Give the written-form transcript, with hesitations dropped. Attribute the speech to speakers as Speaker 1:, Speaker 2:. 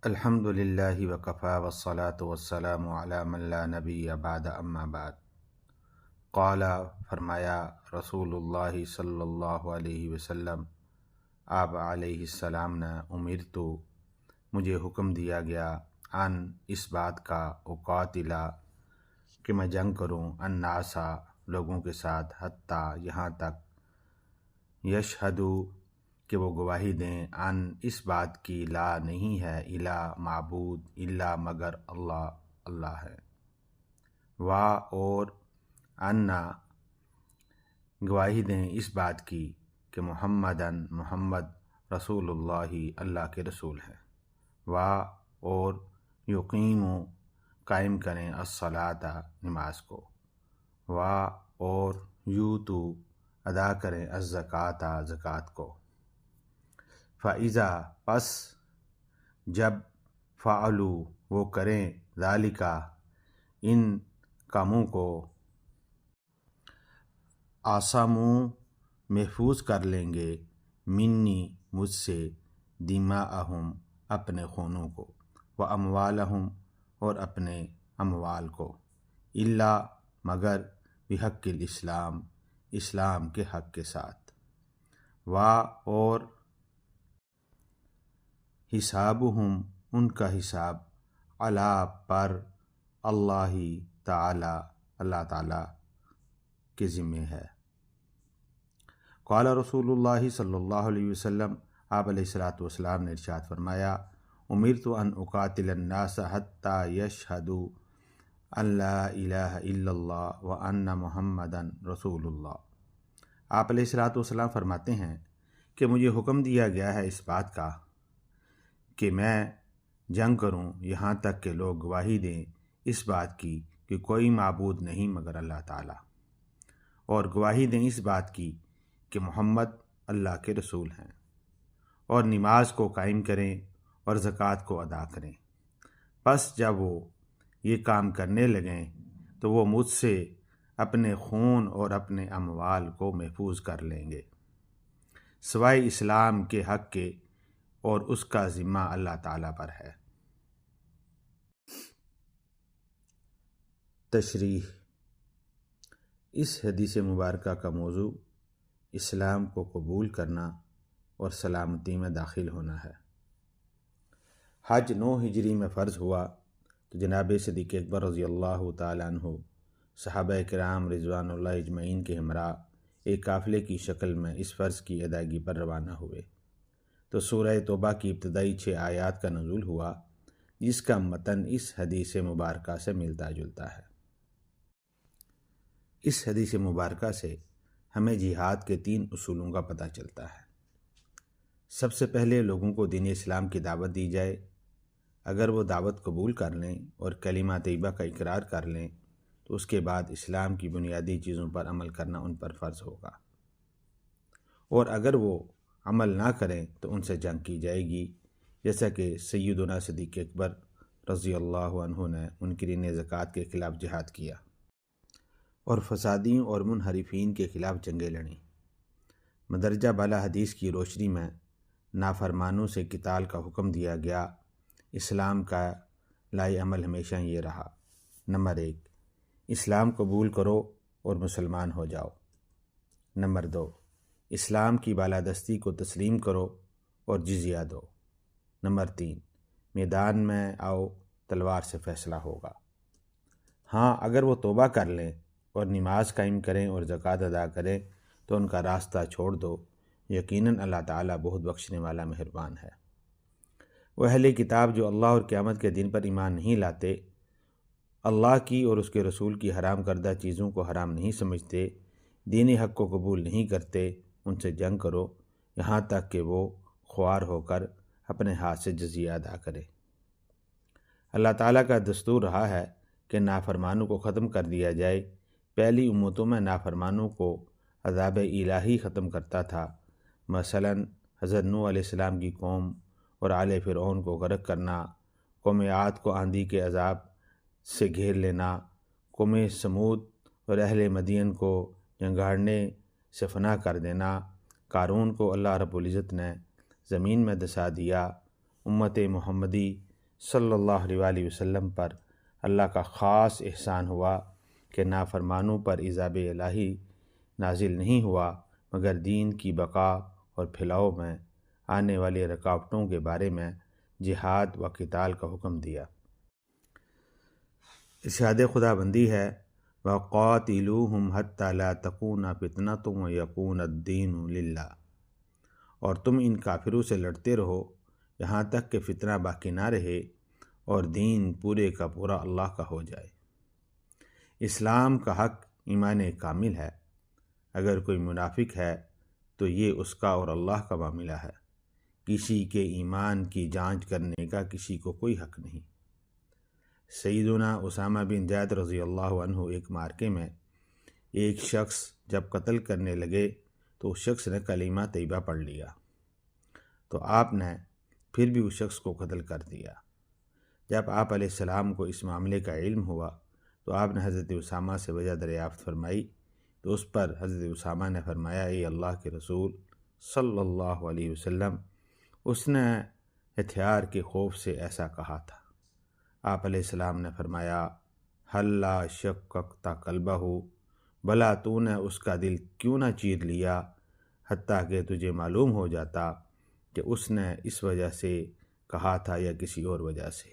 Speaker 1: الحمد للہ وکفیٰ والصلاة والسلام علی من لا نبی بعد اما بعد۔ قال، فرمایا رسول اللہ صلی اللہ علیہ وسلم، آپ علیہ السلام نے امرتو، مجھے حکم دیا گیا، ان اس بات کا، اقاتلا کہ میں جنگ کروں، الناسا لوگوں کے ساتھ، حتیٰ یہاں تک، یشہدو کہ وہ گواہی دیں، ان اس بات کی، لا نہیں ہے، الہ معبود الا مگر اللہ، اللہ ہے، وا اور انا گواہی دیں اس بات کی کہ محمدن محمد رسول اللہ اللہ کے رسول ہے، وا اور یقیمو قائم کریں الصلاۃ نماز کو، وا اور یوتو ادا کریں الزکوٰۃ زکوٰۃ کو، فَإِذَا پس جب، فعلوا وہ کریں، ذالکا ان کاموں کو، آساموں محفوظ کر لیں گے، منی مجھ سے، دماءہم اپنے خونوں کو، واموالہم اور اپنے اموال کو، الا مگر بحق الاسلام اسلام کے حق کے ساتھ، وا اور حسابہم ان کا حساب، علی پر، اللہ تعالی اللہ تعالی کے ذمہ ہے۔ قال رسول اللہ صلی اللہ علیہ وسلم، آپ علیہ الصلوۃ نے ارشاد فرمایا، امرت ان اقاتل الناس حتی یشہدوا ان لا الہ الا اللہ وان محمدن رسول اللہ۔ آپ علیہ الصلوۃ فرماتے ہیں کہ مجھے حکم دیا گیا ہے اس بات کا کہ میں جنگ کروں یہاں تک کہ لوگ گواہی دیں اس بات کی کہ کوئی معبود نہیں مگر اللہ تعالیٰ، اور گواہی دیں اس بات کی کہ محمد اللہ کے رسول ہیں، اور نماز کو قائم کریں اور زکوٰۃ کو ادا کریں۔ پس جب وہ یہ کام کرنے لگیں تو وہ مجھ سے اپنے خون اور اپنے اموال کو محفوظ کر لیں گے، سوائے اسلام کے حق کے، اور اس کا ذمہ اللہ تعالیٰ پر ہے۔ تشریح۔ اس حدیث مبارکہ کا موضوع اسلام کو قبول کرنا اور سلامتی میں داخل ہونا ہے۔ حج 9 ہجری میں فرض ہوا تو جناب صدیق اکبر رضی اللہ تعالیٰ عنہ صحابہ کرام رضوان اللہ اجمعین کے ہمراہ ایک قافلے کی شکل میں اس فرض کی ادائیگی پر روانہ ہوئے تو سورہ توبہ کی ابتدائی 6 آیات کا نزول ہوا، جس کا متن اس حدیث مبارکہ سے ملتا جلتا ہے۔ اس حدیث مبارکہ سے ہمیں جہاد کے 3 اصولوں کا پتہ چلتا ہے۔ سب سے پہلے لوگوں کو دین اسلام کی دعوت دی جائے، اگر وہ دعوت قبول کر لیں اور کلمہ طیبہ کا اقرار کر لیں تو اس کے بعد اسلام کی بنیادی چیزوں پر عمل کرنا ان پر فرض ہوگا، اور اگر وہ عمل نہ کریں تو ان سے جنگ کی جائے گی، جیسا کہ سیدنا صدیق اکبر رضی اللہ عنہ نے منکرین زکوٰۃ کے خلاف جہاد کیا اور فسادیوں اور منحرفین کے خلاف جنگیں لڑیں۔ مدرجہ بالا حدیث کی روشنی میں نافرمانوں سے قتال کا حکم دیا گیا۔ اسلام کا لائے عمل ہمیشہ یہ رہا، نمبر 1، اسلام قبول کرو اور مسلمان ہو جاؤ، نمبر 2، اسلام کی بالادستی کو تسلیم کرو اور جزیہ دو، نمبر 3، میدان میں آؤ، تلوار سے فیصلہ ہوگا۔ ہاں، اگر وہ توبہ کر لیں اور نماز قائم کریں اور زکوٰۃ ادا کریں تو ان کا راستہ چھوڑ دو، یقیناً اللہ تعالیٰ بہت بخشنے والا مہربان ہے۔ وہ اہل کتاب جو اللہ اور قیامت کے دن پر ایمان نہیں لاتے، اللہ کی اور اس کے رسول کی حرام کردہ چیزوں کو حرام نہیں سمجھتے، دین حق کو قبول نہیں کرتے، ان سے جنگ کرو یہاں تک کہ وہ خوار ہو کر اپنے ہاتھ سے جزیہ ادا کرے۔ اللہ تعالیٰ کا دستور رہا ہے کہ نافرمانوں کو ختم کر دیا جائے۔ پہلی امتوں میں نافرمانوں کو عذاب الہی ختم کرتا تھا، مثلا حضرت نوح علیہ السلام کی قوم اور آل فرعون کو غرق کرنا، قوم عاد کو آندھی کے عذاب سے گھیر لینا، قوم سمود اور اہل مدین کو جنگاڑنے سے فنا کر دینا، قارون کو اللہ رب العزت نے زمین میں دسا دیا، امت محمدی صلی اللہ علیہ وآلہ وسلم پر اللہ کا خاص احسان ہوا کہ نافرمانوں پر عذاب الہی نازل نہیں ہوا مگر دین کی بقا اور پھیلاؤ میں آنے والی رکاوٹوں کے بارے میں جہاد و قتال کا حکم دیا۔ ارشاد خدا بندی ہے وَقَاتِلُوهُمْ حَتَّى لَا تَكُونَ فِتْنَةٌ وَيَكُونَ الدِّينُ لِلَّهِ، اور تم ان کافروں سے لڑتے رہو یہاں تک کہ فتنہ باقی نہ رہے اور دین پورے کا پورا اللہ کا ہو جائے۔ اسلام کا حق ایمان کامل ہے، اگر کوئی منافق ہے تو یہ اس کا اور اللہ کا معاملہ ہے، کسی کے ایمان کی جانچ کرنے کا کسی کو کوئی حق نہیں۔ سیدنا اسامہ بن زید رضی اللہ عنہ ایک معرکے میں ایک شخص جب قتل کرنے لگے تو اس شخص نے کلمہ طیبہ پڑھ لیا، تو آپ نے پھر بھی اس شخص کو قتل کر دیا۔ جب آپ علیہ السلام کو اس معاملے کا علم ہوا تو آپ نے حضرت اسامہ سے وجہ دریافت فرمائی، تو اس پر حضرت اسامہ نے فرمایا اے اللہ کے رسول صلی اللہ علیہ وسلم، اس نے ہتھیار کے خوف سے ایسا کہا تھا۔ آپ علیہ السلام نے فرمایا حلا شققت قلبہ، بھلا تو نے اس کا دل کیوں نہ چیر لیا، حتیٰ کہ تجھے معلوم ہو جاتا کہ اس نے اس وجہ سے کہا تھا یا کسی اور وجہ سے۔